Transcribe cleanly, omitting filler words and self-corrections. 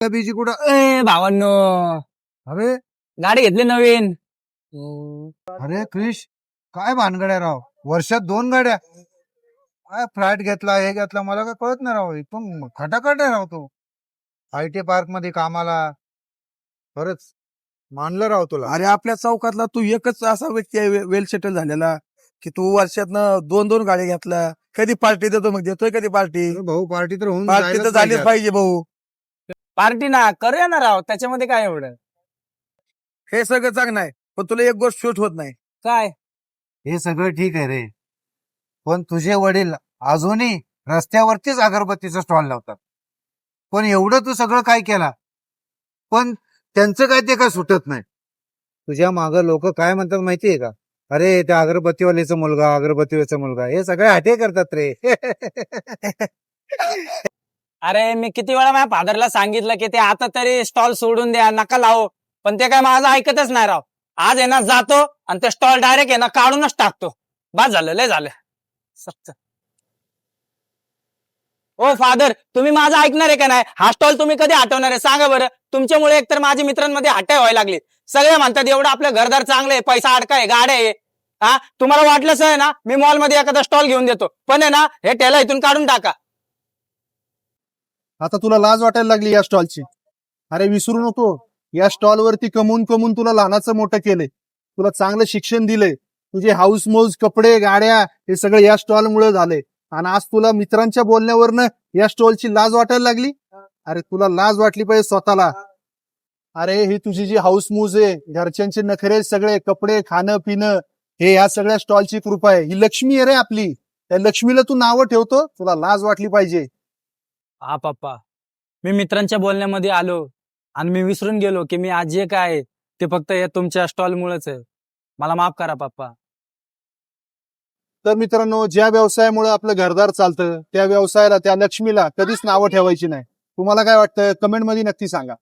Busy कुठं? ए भावांनो, अरे गाडी घेतली नवीन. अरे क्रिश, काय भानगड्या राव, वर्षात 2 गाड्या. काय फ्लॅट घेतला, हे घेतला, मला काय कळत नाही राव. इथून खटाखट आहे राव तो. IT पार्क मध्ये कामाला. खरंच मानलं राव तुला. अरे आपल्या चौकातला तू एकच असा व्यक्ती आहे वेल सेटल झालेला की तू वर्षातनं 2-2 गाड्या घेतला. कधी पार्टी देतो, मग देतोय कधी पार्टी? अरे भाऊ, पार्टी तर होऊन पार्टी तर जायलाच झालीच पाहिजे. पाहिजे भाऊ. पार्टी ना करूया ना राव, त्याच्यामध्ये काय एवढं. हे सगळं चांगलं आहे, पण तुला एक गोष्ट शूट होत नाही. काय हे सगळं ठीक आहे रे, पण तुझे वडील अजूनही रस्त्यावरतीच अगरबत्तीचा स्टॉल लावतात. पण एवढं तू सगळं काय केला, पण त्यांचं काय ते काय सुटत नाही. तुझ्या मागं लोक काय म्हणतात माहितीये का? अरे त्या अगरबत्तीवालीचा मुलगा, अगरबत्तीवालीचा मुलगा, हे सगळे हटे करतात रे. अरे मी किती वेळा माझ्या फादरला सांगितलं की ते आता तरी स्टॉल सोडून द्या, नका लावू, पण ते काय माझं ऐकतच नाही राव. आज आहे ना जातो आणि ते स्टॉल डायरेक्ट आहे ना काढूनच टाकतो. बाद झालं, लय झालं. सक्त. ओ फादर, तुम्ही माझं ऐकणार आहे का नाही? हा स्टॉल तुम्ही कधी हटवणार आहे सांगा बरं. तुमच्यामुळे एकतर माझ्या मित्रांमध्ये हटाय व्हायला लागली. सगळे म्हणतात एवढं आपलं घरदार चांगलं आहे, पैसा अडकाय, गाड्या आहे. हा तुम्हाला वाटलंच आहे ना मी मॉलमध्ये एखादा स्टॉल घेऊन देतो, पण आहे ना हे टेला इथून काढून टाका. आता तुला लाज वाटायला लागली या स्टॉलची. अरे विसरू नको, या स्टॉल वरती कमवून कमवून तुला लहानाचं मोठं केलंय, तुला चांगलं शिक्षण दिलंय, तुझे हाऊस मौज, कपडे, गाड्या हे सगळं या स्टॉल मुळे झाले. आणि आज तुला मित्रांच्या बोलण्यावरनं या स्टॉलची लाज वाटायला लागली. अरे तुला लाज वाटली पाहिजे स्वतःला. अरे ही तुझी जी हाऊस मौज आहे, घरच्यांचे नखरे, सगळे कपडे, खाणं पिणं, हे या सगळ्या स्टॉलची कृपा आहे. ही लक्ष्मी आहे रे आपली. त्या लक्ष्मीला तू नावं ठेवतो, तुला लाज वाटली पाहिजे. हा पप्पा, मी मित्रांच्या बोलण्यामध्ये आलो आणि मी विसरून गेलो की मी आज जे काय आहे, ते फक्त या तुमच्या स्टॉल मुळेच आहे. मला माफ करा पप्पा. तर मित्रांनो, ज्या व्यवसायामुळे आपलं घरदार चालतं त्या व्यवसायाला, त्या लक्ष्मीला कधीच नावं ठेवायची नाही. तुम्हाला काय वाटतं? कमेंट मध्ये नक्की सांगा.